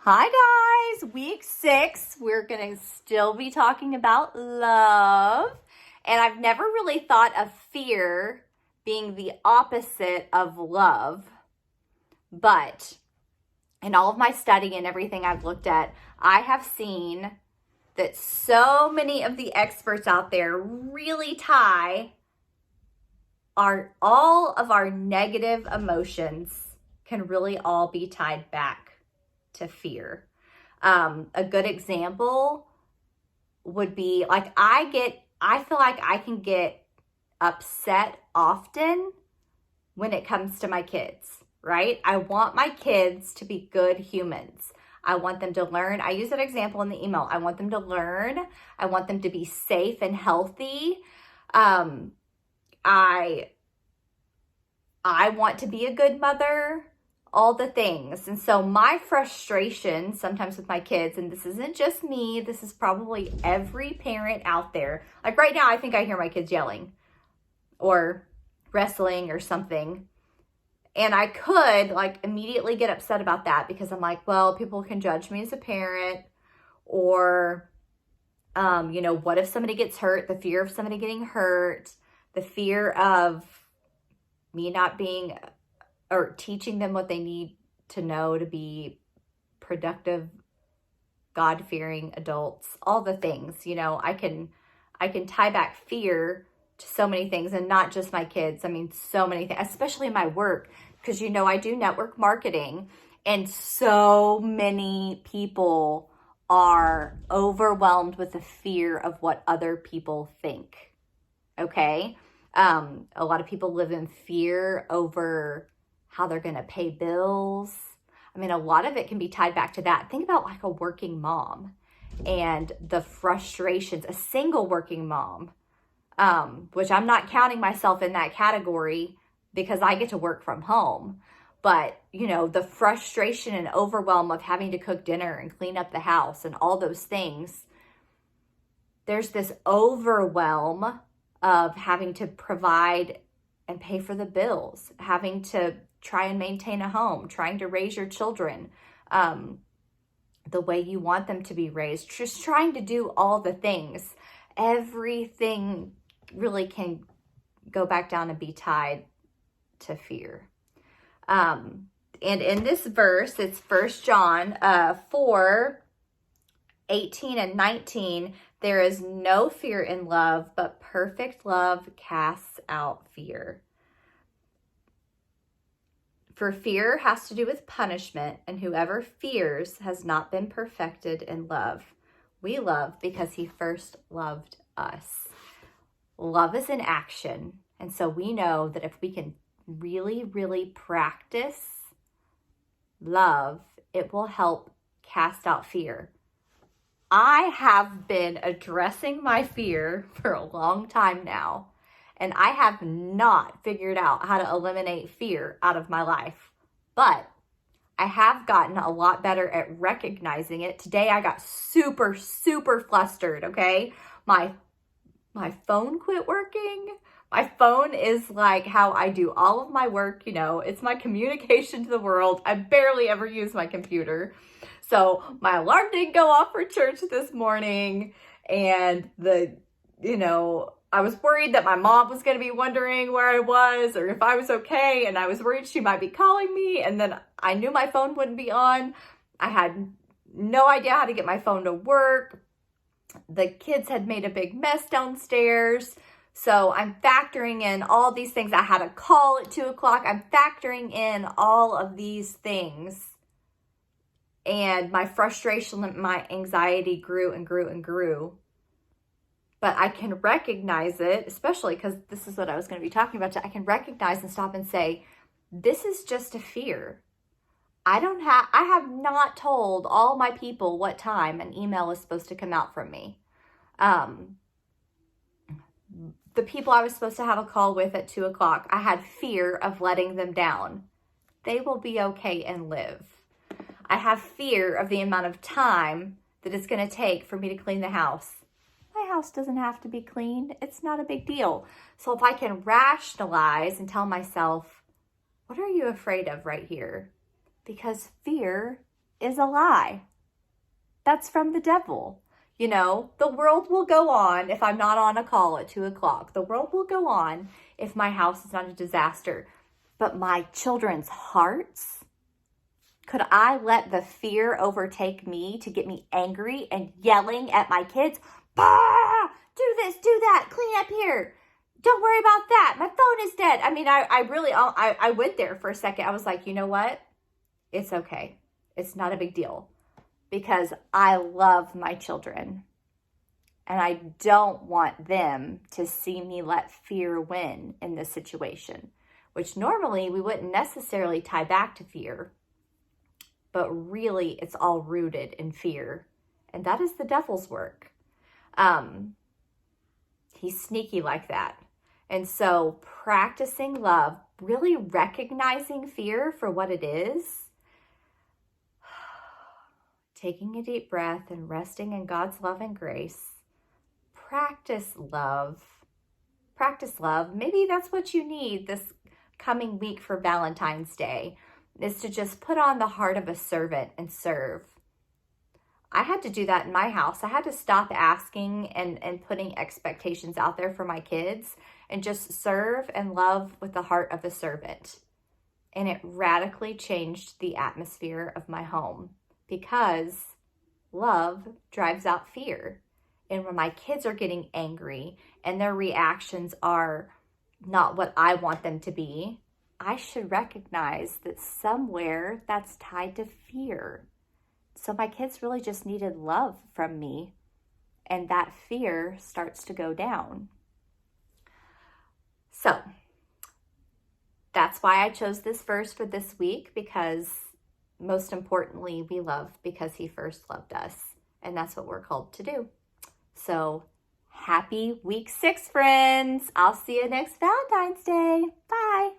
Hi guys, week 6, we're going to still be talking about love. And I've never really thought of fear being the opposite of love. But in all of my study and everything I've looked at, I have seen that so many of the experts out there really tie all of our negative emotions can really all be tied back to fear. A good example would be like I feel like I can get upset often when it comes to my kids, right? I want my kids to be good humans. I want them to learn. I use that example in the email. I want them to learn. I want them to be safe and healthy. I want to be a good mother, all the things. And so my frustration sometimes with my kids, and this isn't just me, this is probably every parent out there. Like right now, I think I hear my kids yelling or wrestling or something. And I could like immediately get upset about that because I'm like, well, people can judge me as a parent, or, what if somebody gets hurt? The fear of somebody getting hurt, the fear of me not being or teaching them what they need to know to be productive, God-fearing adults, all the things. I can tie back fear to so many things, and not just my kids. I mean, so many things, especially in my work, because I do network marketing, and so many people are overwhelmed with the fear of what other people think. Okay? A lot of people live in fear over how they're going to pay bills. I mean, a lot of it can be tied back to that. Think about like a working mom and the frustrations, a single working mom, which I'm not counting myself in that category because I get to work from home. But, the frustration and overwhelm of having to cook dinner and clean up the house and all those things. There's this overwhelm of having to provide and pay for the bills, having to try and maintain a home, trying to raise your children the way you want them to be raised, just trying to do all the things. Everything really can go back down and be tied to fear. And in this verse, it's 1 John 4:18 and 19, there is no fear in love, but perfect love casts out fear. For fear has to do with punishment, and whoever fears has not been perfected in love. We love because he first loved us. Love is an action, and so we know that if we can really, really practice love, it will help cast out fear. I have been addressing my fear for a long time now, and I have not figured out how to eliminate fear out of my life. But I have gotten a lot better at recognizing it. Today I got super, super flustered, okay? My phone quit working. My phone is like how I do all of my work, it's my communication to the world. I barely ever use my computer. So my alarm didn't go off for church this morning, and I was worried that my mom was going to be wondering where I was or if I was okay, and I was worried she might be calling me, and then I knew my phone wouldn't be on. I had no idea how to get my phone to work. The kids had made a big mess downstairs. So I'm factoring in all these things. I had a call at 2 o'clock. I'm factoring in all of these things. And my frustration and my anxiety grew and grew and grew. But I can recognize it, especially because this is what I was going to be talking about. I can recognize and stop and say, this is just a fear. I have not told all my people what time an email is supposed to come out from me. The people I was supposed to have a call with at 2 o'clock, I had fear of letting them down. They will be okay and live. I have fear of the amount of time that it's going to take for me to clean the house. My house doesn't have to be cleaned. It's not a big deal. So if I can rationalize and tell myself, what are you afraid of right here? Because fear is a lie. That's from the devil. You know, the world will go on if I'm not on a call at 2 o'clock. The world will go on if my house is not a disaster. But my children's hearts, could I let the fear overtake me to get me angry and yelling at my kids? Bah! Do this, do that, clean up here. Don't worry about that. My phone is dead. I mean, I went there for a second. I was like, you know what? It's okay. It's not a big deal because I love my children and I don't want them to see me let fear win in this situation, which normally we wouldn't necessarily tie back to fear, but really it's all rooted in fear. And that is the devil's work. He's sneaky like that. And so practicing love, really recognizing fear for what it is, taking a deep breath and resting in God's love and grace. Practice love. Practice love. Maybe that's what you need this coming week for Valentine's Day, is to just put on the heart of a servant and serve. I had to do that in my house. I had to stop asking and putting expectations out there for my kids and just serve and love with the heart of a servant. And it radically changed the atmosphere of my home because love drives out fear. And when my kids are getting angry and their reactions are not what I want them to be, I should recognize that somewhere that's tied to fear. So my kids really just needed love from me, and that fear starts to go down. So that's why I chose this verse for this week, because most importantly, we love because he first loved us, and that's what we're called to do. So happy week 6, friends. I'll see you next Valentine's Day. Bye.